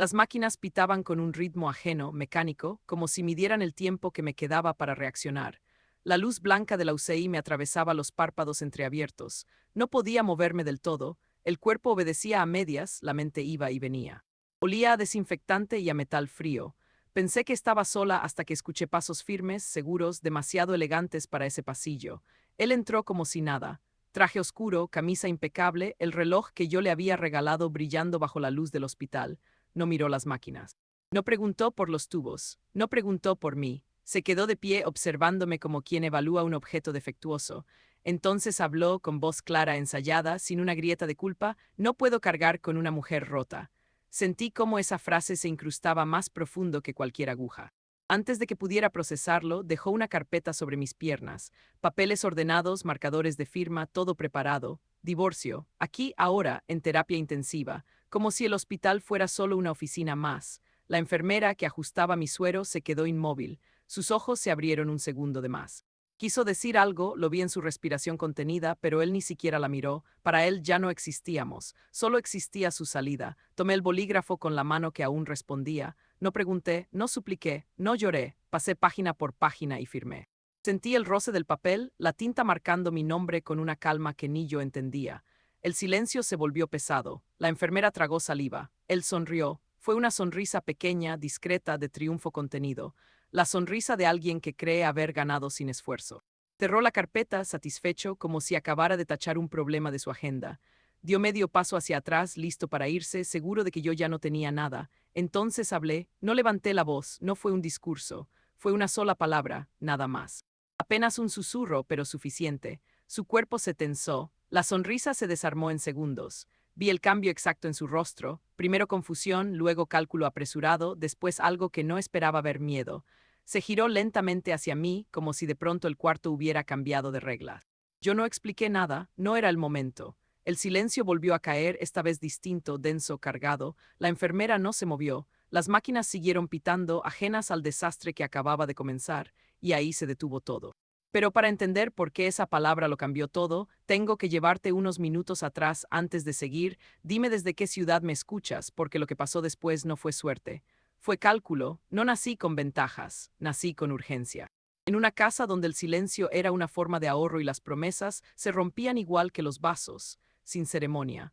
Las máquinas pitaban con un ritmo ajeno, mecánico, como si midieran el tiempo que me quedaba para reaccionar. La luz blanca de la UCI me atravesaba los párpados entreabiertos. No podía moverme del todo, el cuerpo obedecía a medias, la mente iba y venía. Olía a desinfectante y a metal frío. Pensé que estaba sola hasta que escuché pasos firmes, seguros, demasiado elegantes para ese pasillo. Él entró como si nada. Traje oscuro, camisa impecable, el reloj que yo le había regalado brillando bajo la luz del hospital. No miró las máquinas. No preguntó por los tubos. No preguntó por mí. Se quedó de pie observándome como quien evalúa un objeto defectuoso. Entonces habló con voz clara, ensayada, sin una grieta de culpa: no puedo cargar con una mujer rota. Sentí cómo esa frase se incrustaba más profundo que cualquier aguja. Antes de que pudiera procesarlo, dejó una carpeta sobre mis piernas, papeles ordenados, marcadores de firma, todo preparado. Divorcio, aquí, ahora, en terapia intensiva, como si el hospital fuera solo una oficina más. La enfermera que ajustaba mi suero se quedó inmóvil. Sus ojos se abrieron un segundo de más. Quiso decir algo, lo vi en su respiración contenida, pero él ni siquiera la miró. Para él ya no existíamos, solo existía su salida. Tomé el bolígrafo con la mano que aún respondía. No pregunté, no supliqué, no lloré, pasé página por página y firmé. Sentí el roce del papel, la tinta marcando mi nombre con una calma que ni yo entendía. El silencio se volvió pesado. La enfermera tragó saliva. Él sonrió. Fue una sonrisa pequeña, discreta, de triunfo contenido. La sonrisa de alguien que cree haber ganado sin esfuerzo. Cerró la carpeta, satisfecho, como si acabara de tachar un problema de su agenda. Dio medio paso hacia atrás, listo para irse, seguro de que yo ya no tenía nada. Entonces hablé, no levanté la voz, no fue un discurso, fue una sola palabra, nada más. Apenas un susurro, pero suficiente. Su cuerpo se tensó, la sonrisa se desarmó en segundos. Vi el cambio exacto en su rostro, primero confusión, luego cálculo apresurado, después algo que no esperaba ver: miedo. Se giró lentamente hacia mí, como si de pronto el cuarto hubiera cambiado de reglas. Yo no expliqué nada, no era el momento. El silencio volvió a caer, esta vez distinto, denso, cargado. La enfermera no se movió. Las máquinas siguieron pitando, ajenas al desastre que acababa de comenzar, y ahí se detuvo todo. Pero para entender por qué esa palabra lo cambió todo, tengo que llevarte unos minutos atrás antes de seguir. Dime desde qué ciudad me escuchas, porque lo que pasó después no fue suerte. Fue cálculo. No nací con ventajas, nací con urgencia. En una casa donde el silencio era una forma de ahorro y las promesas se rompían igual que los vasos, sin ceremonia.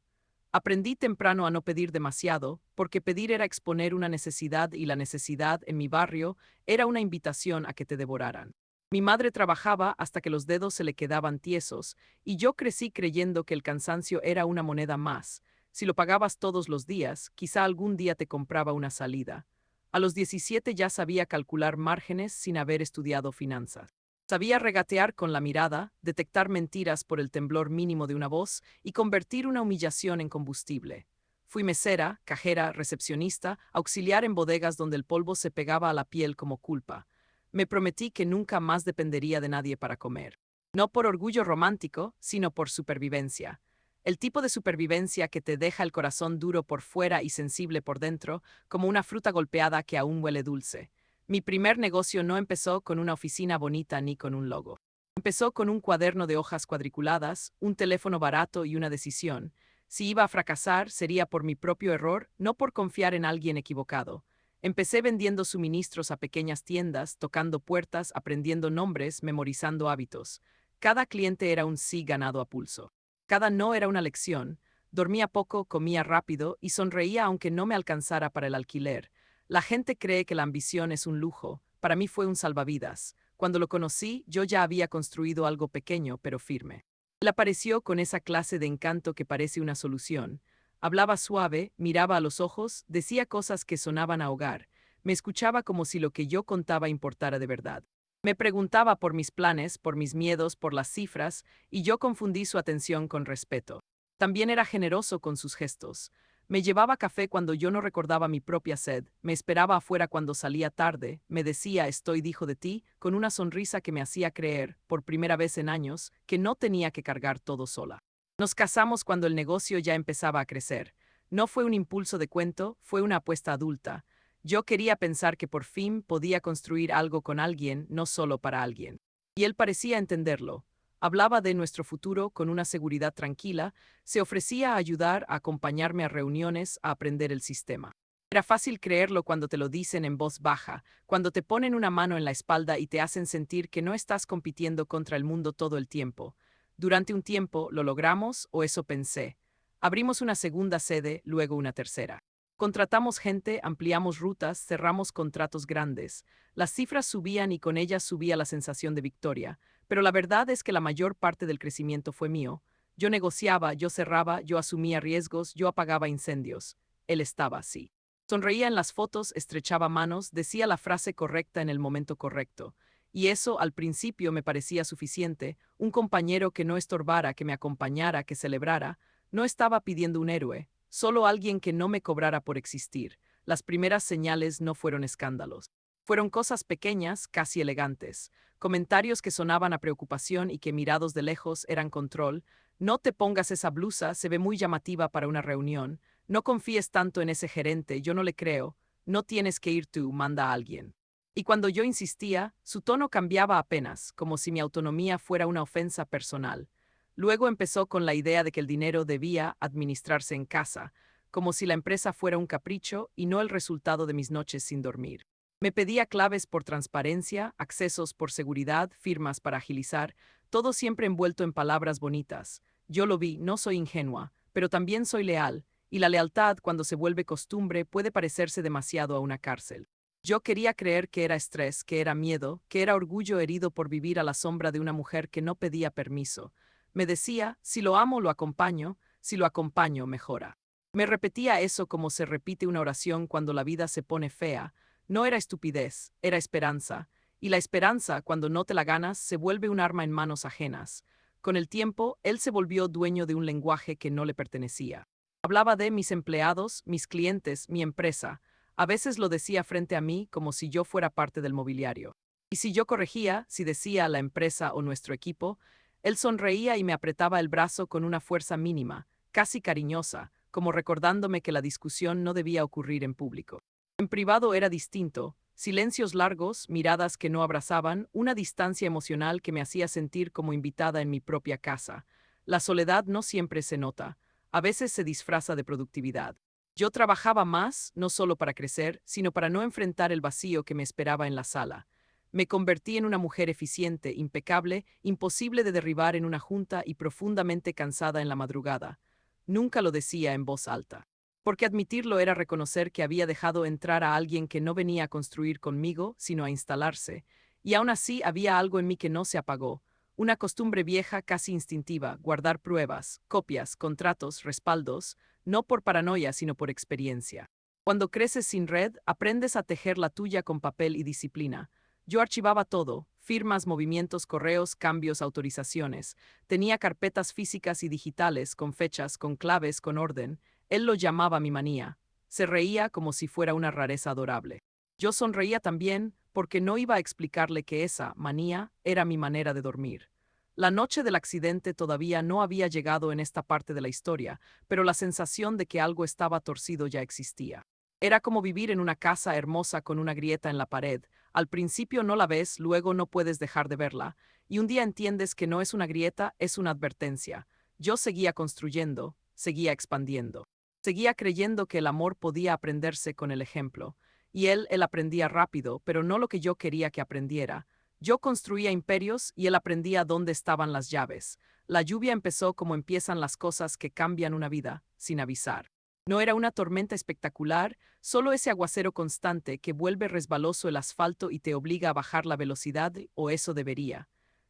Aprendí temprano a no pedir demasiado, porque pedir era exponer una necesidad, y la necesidad, en mi barrio, era una invitación a que te devoraran. Mi madre trabajaba hasta que los dedos se le quedaban tiesos, y yo crecí creyendo que el cansancio era una moneda más. Si lo pagabas todos los días, quizá algún día te compraba una salida. A los 17 ya sabía calcular márgenes sin haber estudiado finanzas. Sabía regatear con la mirada, detectar mentiras por el temblor mínimo de una voz y convertir una humillación en combustible. Fui mesera, cajera, recepcionista, auxiliar en bodegas donde el polvo se pegaba a la piel como culpa. Me prometí que nunca más dependería de nadie para comer. No por orgullo romántico, sino por supervivencia. El tipo de supervivencia que te deja el corazón duro por fuera y sensible por dentro, como una fruta golpeada que aún huele dulce. Mi primer negocio no empezó con una oficina bonita ni con un logo. Empezó con un cuaderno de hojas cuadriculadas, un teléfono barato y una decisión. Si iba a fracasar, sería por mi propio error, no por confiar en alguien equivocado. Empecé vendiendo suministros a pequeñas tiendas, tocando puertas, aprendiendo nombres, memorizando hábitos. Cada cliente era un sí ganado a pulso. Cada no era una lección. Dormía poco, comía rápido y sonreía aunque no me alcanzara para el alquiler. La gente cree que la ambición es un lujo. Para mí fue un salvavidas. Cuando lo conocí, yo ya había construido algo pequeño pero firme. Él apareció con esa clase de encanto que parece una solución. Hablaba suave, miraba a los ojos, decía cosas que sonaban a hogar. Me escuchaba como si lo que yo contaba importara de verdad. Me preguntaba por mis planes, por mis miedos, por las cifras, y yo confundí su atención con respeto. También era generoso con sus gestos. Me llevaba café cuando yo no recordaba mi propia sed, me esperaba afuera cuando salía tarde, me decía «estoy dijo de ti», con una sonrisa que me hacía creer, por primera vez en años, que no tenía que cargar todo sola. Nos casamos cuando el negocio ya empezaba a crecer. No fue un impulso de cuento, fue una apuesta adulta. Yo quería pensar que por fin podía construir algo con alguien, no solo para alguien. Y él parecía entenderlo. Hablaba de nuestro futuro con una seguridad tranquila, se ofrecía a ayudar, a acompañarme a reuniones, a aprender el sistema. Era fácil creerlo cuando te lo dicen en voz baja, cuando te ponen una mano en la espalda y te hacen sentir que no estás compitiendo contra el mundo todo el tiempo. Durante un tiempo lo logramos, o eso pensé. Abrimos una segunda sede, luego una tercera. Contratamos gente, ampliamos rutas, cerramos contratos grandes. Las cifras subían y con ellas subía la sensación de victoria, pero la verdad es que la mayor parte del crecimiento fue mío. Yo negociaba, yo cerraba, yo asumía riesgos, yo apagaba incendios. Él estaba así. Sonreía en las fotos, estrechaba manos, decía la frase correcta en el momento correcto. Y eso al principio me parecía suficiente, un compañero que no estorbara, que me acompañara, que celebrara. No estaba pidiendo un héroe, solo alguien que no me cobrara por existir. Las primeras señales no fueron escándalos. Fueron cosas pequeñas, casi elegantes. Comentarios que sonaban a preocupación y que mirados de lejos eran control. No te pongas esa blusa, se ve muy llamativa para una reunión. No confíes tanto en ese gerente, yo no le creo. No tienes que ir tú, manda a alguien. Y cuando yo insistía, su tono cambiaba apenas, como si mi autonomía fuera una ofensa personal. Luego empezó con la idea de que el dinero debía administrarse en casa, como si la empresa fuera un capricho y no el resultado de mis noches sin dormir. Me pedía claves por transparencia, accesos por seguridad, firmas para agilizar, todo siempre envuelto en palabras bonitas. Yo lo vi, no soy ingenua, pero también soy leal, y la lealtad, cuando se vuelve costumbre, puede parecerse demasiado a una cárcel. Yo quería creer que era estrés, que era miedo, que era orgullo herido por vivir a la sombra de una mujer que no pedía permiso. Me decía, si lo amo, lo acompaño, si lo acompaño, mejora. Me repetía eso como se repite una oración cuando la vida se pone fea. No era estupidez, era esperanza. Y la esperanza, cuando no te la ganas, se vuelve un arma en manos ajenas. Con el tiempo, él se volvió dueño de un lenguaje que no le pertenecía. Hablaba de mis empleados, mis clientes, mi empresa. A veces lo decía frente a mí como si yo fuera parte del mobiliario. Y si yo corregía, si decía la empresa o nuestro equipo, él sonreía y me apretaba el brazo con una fuerza mínima, casi cariñosa, como recordándome que la discusión no debía ocurrir en público. En privado era distinto, silencios largos, miradas que no abrazaban, una distancia emocional que me hacía sentir como invitada en mi propia casa. La soledad no siempre se nota, a veces se disfraza de productividad. Yo trabajaba más, no solo para crecer, sino para no enfrentar el vacío que me esperaba en la sala. Me convertí en una mujer eficiente, impecable, imposible de derribar en una junta y profundamente cansada en la madrugada. Nunca lo decía en voz alta. Porque admitirlo era reconocer que había dejado entrar a alguien que no venía a construir conmigo, sino a instalarse, y aún así había algo en mí que no se apagó, una costumbre vieja casi instintiva, guardar pruebas, copias, contratos, respaldos, no por paranoia, sino por experiencia. Cuando creces sin red, aprendes a tejer la tuya con papel y disciplina. Yo archivaba todo, firmas, movimientos, correos, cambios, autorizaciones. Tenía carpetas físicas y digitales, con fechas, con claves, con orden. Él lo llamaba mi manía. Se reía como si fuera una rareza adorable. Yo sonreía también, porque no iba a explicarle que esa manía era mi manera de dormir. La noche del accidente todavía no había llegado en esta parte de la historia, pero la sensación de que algo estaba torcido ya existía. Era como vivir en una casa hermosa con una grieta en la pared. Al principio no la ves, luego no puedes dejar de verla, y un día entiendes que no es una grieta, es una advertencia. Yo seguía construyendo, seguía expandiendo. Seguía creyendo que el amor podía aprenderse con el ejemplo. Y él aprendía rápido, pero no lo que yo quería que aprendiera. Yo construía imperios y él aprendía dónde estaban las llaves. La lluvia empezó como empiezan las cosas que cambian una vida, sin avisar. No era una tormenta espectacular, solo ese aguacero constante que vuelve resbaloso el asfalto y te obliga a bajar la velocidad, o eso debería.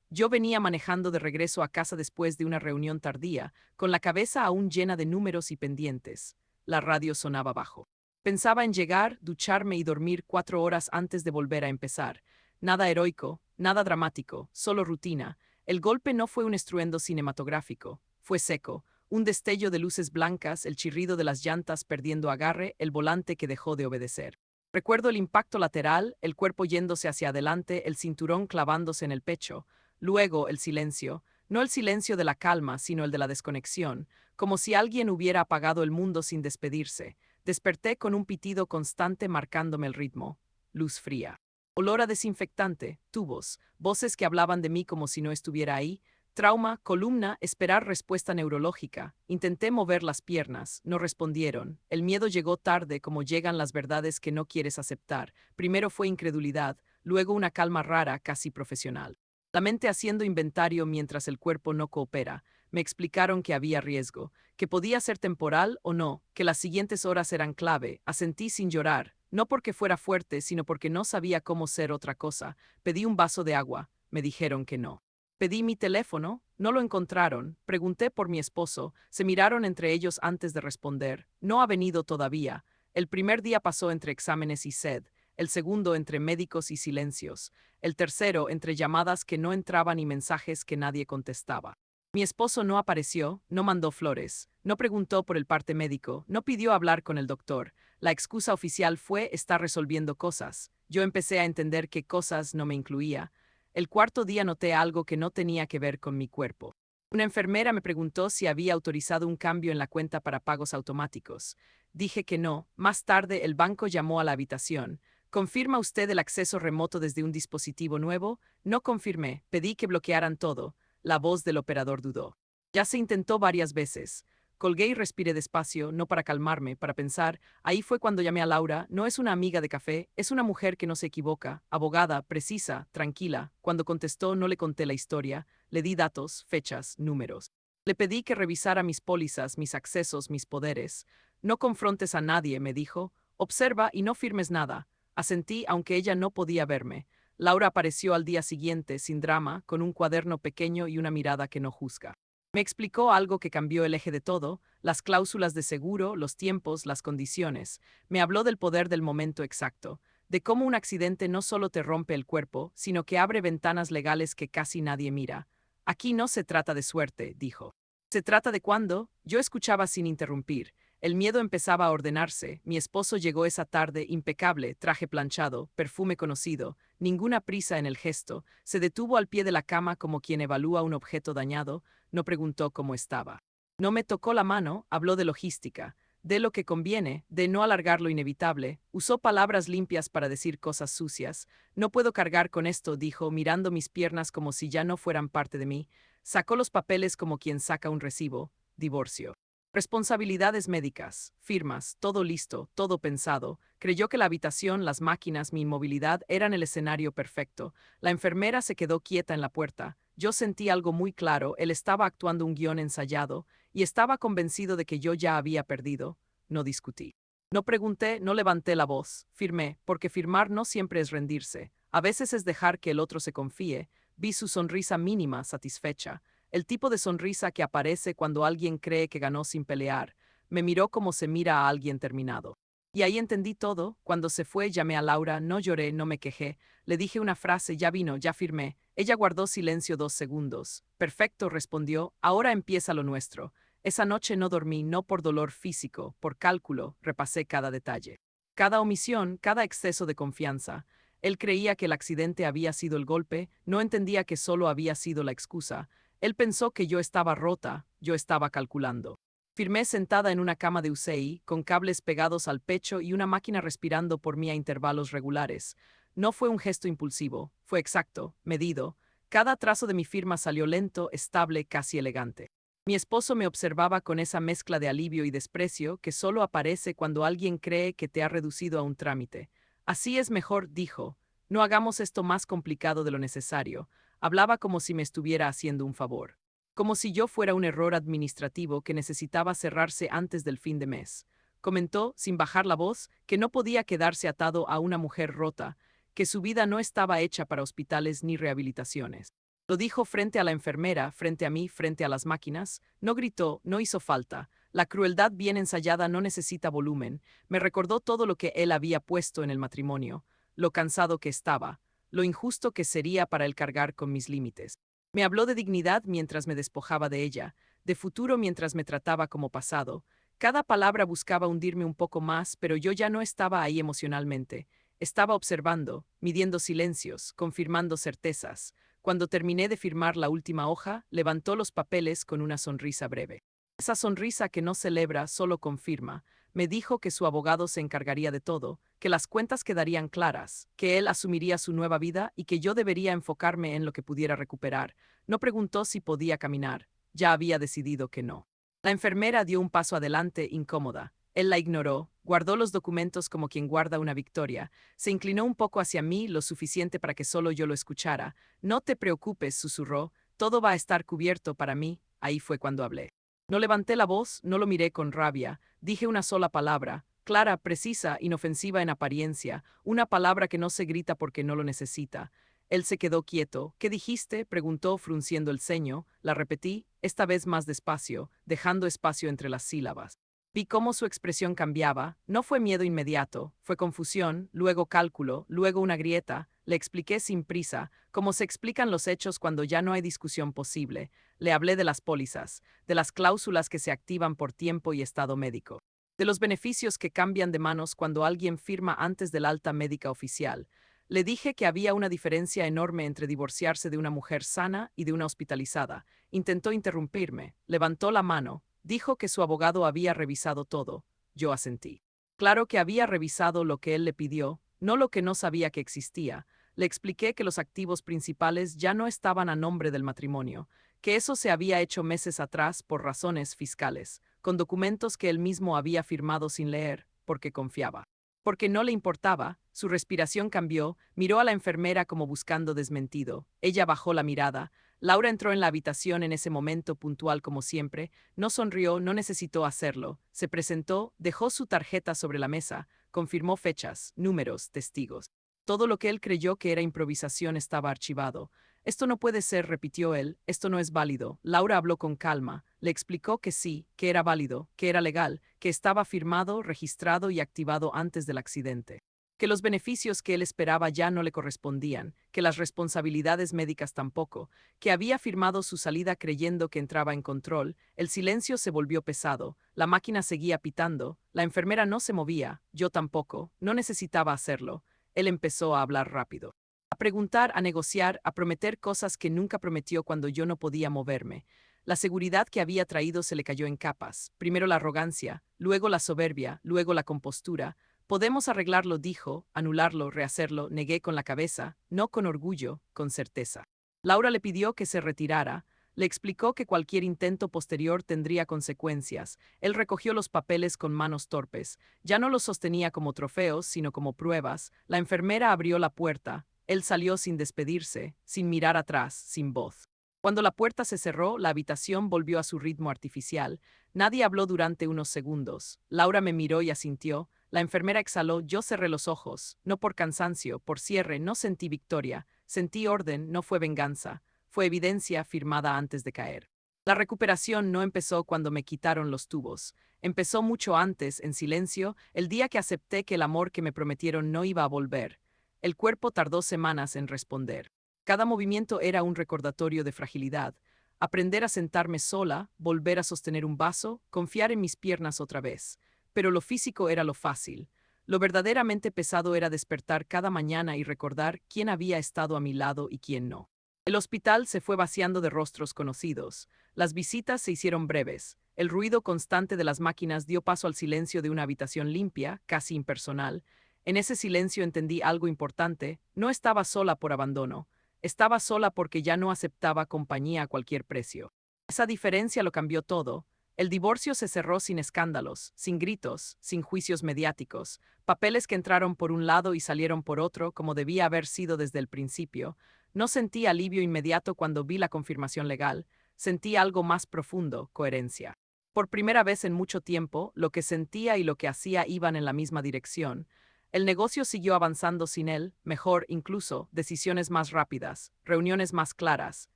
Yo venía manejando de regreso a casa después de una reunión tardía, con la cabeza aún llena de números y pendientes. La radio sonaba bajo. Pensaba en llegar, ducharme y dormir 4 horas antes de volver a empezar. Nada heroico, nada dramático, solo rutina. El golpe no fue un estruendo cinematográfico, fue seco, un destello de luces blancas, el chirrido de las llantas perdiendo agarre, el volante que dejó de obedecer. Recuerdo el impacto lateral, el cuerpo yéndose hacia adelante, el cinturón clavándose en el pecho. Luego el silencio, no el silencio de la calma, sino el de la desconexión, como si alguien hubiera apagado el mundo sin despedirse. Desperté con un pitido constante marcándome el ritmo. Luz fría. Olor a desinfectante, tubos, voces que hablaban de mí como si no estuviera ahí, Trauma, columna, esperar respuesta neurológica. Intenté mover las piernas, no respondieron. El miedo llegó tarde, como llegan las verdades que no quieres aceptar. Primero fue incredulidad, luego una calma rara, casi profesional. La mente haciendo inventario mientras el cuerpo no coopera. Me explicaron que había riesgo, que podía ser temporal o no, que las siguientes horas eran clave. Asentí sin llorar, no porque fuera fuerte, sino porque no sabía cómo ser otra cosa. Pedí un vaso de agua, me dijeron que no. Pedí mi teléfono, no lo encontraron, pregunté por mi esposo, se miraron entre ellos antes de responder. No ha venido todavía. El primer día pasó entre exámenes y sed, el segundo entre médicos y silencios, el tercero entre llamadas que no entraban y mensajes que nadie contestaba. Mi esposo no apareció, no mandó flores, no preguntó por el parte médico, no pidió hablar con el doctor. La excusa oficial fue estar resolviendo cosas. Yo empecé a entender que cosas no me incluía. El cuarto día noté algo que no tenía que ver con mi cuerpo. Una enfermera me preguntó si había autorizado un cambio en la cuenta para pagos automáticos. Dije que no. Más tarde el banco llamó a la habitación. ¿Confirma usted el acceso remoto desde un dispositivo nuevo? No confirmé. Pedí que bloquearan todo. La voz del operador dudó. Ya se intentó varias veces. Colgué y respiré despacio, no para calmarme, para pensar. Ahí fue cuando llamé a Laura. No es una amiga de café, es una mujer que no se equivoca, abogada, precisa, tranquila. Cuando contestó no le conté la historia, le di datos, fechas, números. Le pedí que revisara mis pólizas, mis accesos, mis poderes. No confrontes a nadie, me dijo. Observa y no firmes nada. Asentí, aunque ella no podía verme. Laura apareció al día siguiente, sin drama, con un cuaderno pequeño y una mirada que no juzga. Me explicó algo que cambió el eje de todo, las cláusulas de seguro, los tiempos, las condiciones. Me habló del poder del momento exacto, de cómo un accidente no solo te rompe el cuerpo, sino que abre ventanas legales que casi nadie mira. Aquí no se trata de suerte, dijo. Se trata de cuándo. Yo escuchaba sin interrumpir. El miedo empezaba a ordenarse. Mi esposo llegó esa tarde, impecable, traje planchado, perfume conocido, ninguna prisa en el gesto. Se detuvo al pie de la cama como quien evalúa un objeto dañado. No preguntó cómo estaba. No me tocó la mano, habló de logística, de lo que conviene, de no alargar lo inevitable. Usó palabras limpias para decir cosas sucias. No puedo cargar con esto, dijo, mirando mis piernas como si ya no fueran parte de mí. Sacó los papeles como quien saca un recibo. Divorcio. Responsabilidades médicas, firmas, todo listo, todo pensado. Creyó que la habitación, las máquinas, mi inmovilidad eran el escenario perfecto. La enfermera se quedó quieta en la puerta. Yo sentí algo muy claro, él estaba actuando un guión ensayado, y estaba convencido de que yo ya había perdido. No discutí. No pregunté, no levanté la voz. Firmé, porque firmar no siempre es rendirse. A veces es dejar que el otro se confíe. Vi su sonrisa mínima, satisfecha. El tipo de sonrisa que aparece cuando alguien cree que ganó sin pelear. Me miró como se mira a alguien terminado. Y ahí entendí todo. Cuando se fue, llamé a Laura, no lloré, no me quejé. Le dije una frase, ya vino, ya firmé. Ella guardó silencio 2 segundos. Perfecto, respondió, ahora empieza lo nuestro. Esa noche no dormí, no por dolor físico, por cálculo, repasé cada detalle. Cada omisión, cada exceso de confianza. Él creía que el accidente había sido el golpe, no entendía que solo había sido la excusa. Él pensó que yo estaba rota, yo estaba calculando. Firmé sentada en una cama de UCI, con cables pegados al pecho y una máquina respirando por mí a intervalos regulares. No fue un gesto impulsivo, fue exacto, medido. Cada trazo de mi firma salió lento, estable, casi elegante. Mi esposo me observaba con esa mezcla de alivio y desprecio que solo aparece cuando alguien cree que te ha reducido a un trámite. Así es mejor, dijo. No hagamos esto más complicado de lo necesario. Hablaba como si me estuviera haciendo un favor. Como si yo fuera un error administrativo que necesitaba cerrarse antes del fin de mes. Comentó, sin bajar la voz, que no podía quedarse atado a una mujer rota, que su vida no estaba hecha para hospitales ni rehabilitaciones. Lo dijo frente a la enfermera, frente a mí, frente a las máquinas. No gritó, no hizo falta. La crueldad bien ensayada no necesita volumen. Me recordó todo lo que él había puesto en el matrimonio, lo cansado que estaba, lo injusto que sería para él cargar con mis límites. Me habló de dignidad mientras me despojaba de ella, de futuro mientras me trataba como pasado. Cada palabra buscaba hundirme un poco más, pero yo ya no estaba ahí emocionalmente. Estaba observando, midiendo silencios, confirmando certezas. Cuando terminé de firmar la última hoja, levantó los papeles con una sonrisa breve. Esa sonrisa que no celebra, solo confirma. Me dijo que su abogado se encargaría de todo, que las cuentas quedarían claras, que él asumiría su nueva vida y que yo debería enfocarme en lo que pudiera recuperar. No preguntó si podía caminar. Ya había decidido que no. La enfermera dio un paso adelante, incómoda. Él la ignoró, guardó los documentos como quien guarda una victoria, se inclinó un poco hacia mí, lo suficiente para que solo yo lo escuchara. No te preocupes, susurró, todo va a estar cubierto para mí. Ahí fue cuando hablé. No levanté la voz, no lo miré con rabia, dije una sola palabra, clara, precisa, inofensiva en apariencia, una palabra que no se grita porque no lo necesita. Él se quedó quieto. ¿Qué dijiste?, preguntó frunciendo el ceño. La repetí, esta vez más despacio, dejando espacio entre las sílabas. Vi cómo su expresión cambiaba. No fue miedo inmediato, fue confusión, luego cálculo, luego una grieta. Le expliqué sin prisa, como se explican los hechos cuando ya no hay discusión posible. Le hablé de las pólizas, de las cláusulas que se activan por tiempo y estado médico, de los beneficios que cambian de manos cuando alguien firma antes del alta médica oficial. Le dije que había una diferencia enorme entre divorciarse de una mujer sana y de una hospitalizada. Intentó interrumpirme, levantó la mano, dijo que su abogado había revisado todo. Yo asentí. Claro que había revisado lo que él le pidió, no lo que no sabía que existía. Le expliqué que los activos principales ya no estaban a nombre del matrimonio, que eso se había hecho meses atrás por razones fiscales, con documentos que él mismo había firmado sin leer, porque confiaba. Porque no le importaba, su respiración cambió, miró a la enfermera como buscando desmentido. Ella bajó la mirada. Laura entró en la habitación en ese momento puntual como siempre, no sonrió, no necesitó hacerlo. Se presentó, dejó su tarjeta sobre la mesa, confirmó fechas, números, testigos. Todo lo que él creyó que era improvisación estaba archivado. Esto no puede ser, repitió él, esto no es válido. Laura habló con calma, le explicó que sí, que era válido, que era legal, que estaba firmado, registrado y activado antes del accidente, que los beneficios que él esperaba ya no le correspondían, que las responsabilidades médicas tampoco, que había firmado su salida creyendo que entraba en control. El silencio se volvió pesado, la máquina seguía pitando, la enfermera no se movía, yo tampoco, no necesitaba hacerlo. Él empezó a hablar rápido, a preguntar, a negociar, a prometer cosas que nunca prometió cuando yo no podía moverme. La seguridad que había traído se le cayó en capas, primero la arrogancia, luego la soberbia, luego la compostura. Podemos arreglarlo, dijo, anularlo, rehacerlo. Negué con la cabeza, no con orgullo, con certeza. Laura le pidió que se retirara, le explicó que cualquier intento posterior tendría consecuencias. Él recogió los papeles con manos torpes, ya no los sostenía como trofeos, sino como pruebas. La enfermera abrió la puerta, él salió sin despedirse, sin mirar atrás, sin voz. Cuando la puerta se cerró, la habitación volvió a su ritmo artificial. Nadie habló durante unos segundos. Laura me miró y asintió. La enfermera exhaló, yo cerré los ojos, no por cansancio, por cierre, no sentí victoria, sentí orden, no fue venganza, fue evidencia firmada antes de caer. La recuperación no empezó cuando me quitaron los tubos, empezó mucho antes, en silencio, el día que acepté que el amor que me prometieron no iba a volver. El cuerpo tardó semanas en responder. Cada movimiento era un recordatorio de fragilidad. Aprender a sentarme sola, volver a sostener un vaso, confiar en mis piernas otra vez. Pero lo físico era lo fácil. Lo verdaderamente pesado era despertar cada mañana y recordar quién había estado a mi lado y quién no. El hospital se fue vaciando de rostros conocidos. Las visitas se hicieron breves. El ruido constante de las máquinas dio paso al silencio de una habitación limpia, casi impersonal. En ese silencio entendí algo importante. No estaba sola por abandono. Estaba sola porque ya no aceptaba compañía a cualquier precio. Esa diferencia lo cambió todo. El divorcio se cerró sin escándalos, sin gritos, sin juicios mediáticos, papeles que entraron por un lado y salieron por otro, como debía haber sido desde el principio. No sentí alivio inmediato cuando vi la confirmación legal, sentí algo más profundo, coherencia. Por primera vez en mucho tiempo, lo que sentía y lo que hacía iban en la misma dirección. El negocio siguió avanzando sin él, mejor incluso, decisiones más rápidas, reuniones más claras,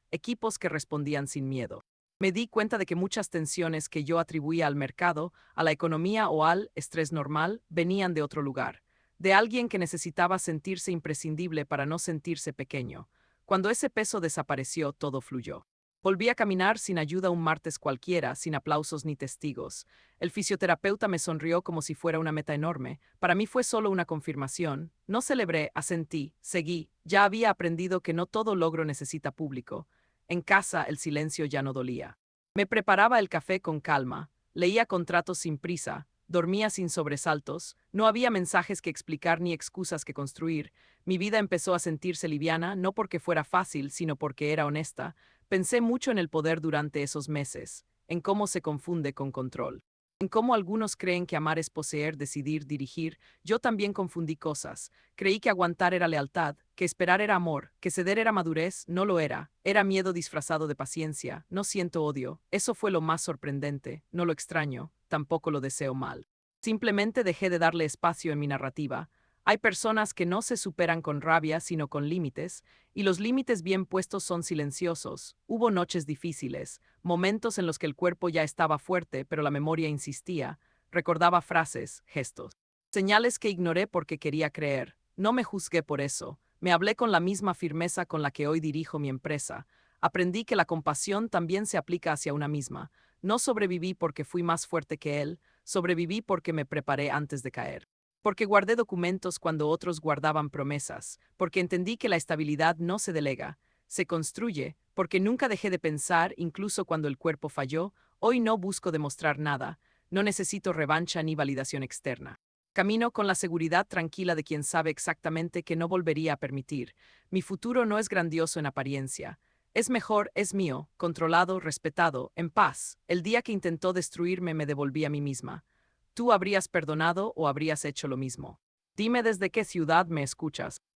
equipos que respondían sin miedo. Me di cuenta de que muchas tensiones que yo atribuía al mercado, a la economía o al estrés normal, venían de otro lugar, de alguien que necesitaba sentirse imprescindible para no sentirse pequeño. Cuando ese peso desapareció, todo fluyó. Volví a caminar sin ayuda un martes cualquiera, sin aplausos ni testigos. El fisioterapeuta me sonrió como si fuera una meta enorme. Para mí fue solo una confirmación. No celebré, asentí, seguí. Ya había aprendido que no todo logro necesita público. En casa el silencio ya no dolía. Me preparaba el café con calma, leía contratos sin prisa, dormía sin sobresaltos, no había mensajes que explicar ni excusas que construir. Mi vida empezó a sentirse liviana, no porque fuera fácil, sino porque era honesta. Pensé mucho en el poder durante esos meses, en cómo se confunde con control. En cómo algunos creen que amar es poseer, decidir, dirigir. Yo también confundí cosas. Creí que aguantar era lealtad, que esperar era amor, que ceder era madurez. No lo era. Era miedo disfrazado de paciencia. No siento odio. Eso fue lo más sorprendente. No lo extraño. Tampoco lo deseo mal. Simplemente dejé de darle espacio en mi narrativa. Hay personas que no se superan con rabia, sino con límites, y los límites bien puestos son silenciosos. Hubo noches difíciles, momentos en los que el cuerpo ya estaba fuerte, pero la memoria insistía. Recordaba frases, gestos, señales que ignoré porque quería creer. No me juzgué por eso. Me hablé con la misma firmeza con la que hoy dirijo mi empresa. Aprendí que la compasión también se aplica hacia una misma. No sobreviví porque fui más fuerte que él, sobreviví porque me preparé antes de caer. Porque guardé documentos cuando otros guardaban promesas, porque entendí que la estabilidad no se delega, se construye, porque nunca dejé de pensar, incluso cuando el cuerpo falló. Hoy no busco demostrar nada, no necesito revancha ni validación externa. Camino con la seguridad tranquila de quien sabe exactamente que no volvería a permitir. Mi futuro no es grandioso en apariencia. Es mejor, es mío, controlado, respetado, en paz. El día que intentó destruirme me devolví a mí misma. ¿Tú habrías perdonado o habrías hecho lo mismo? Dime desde qué ciudad me escuchas.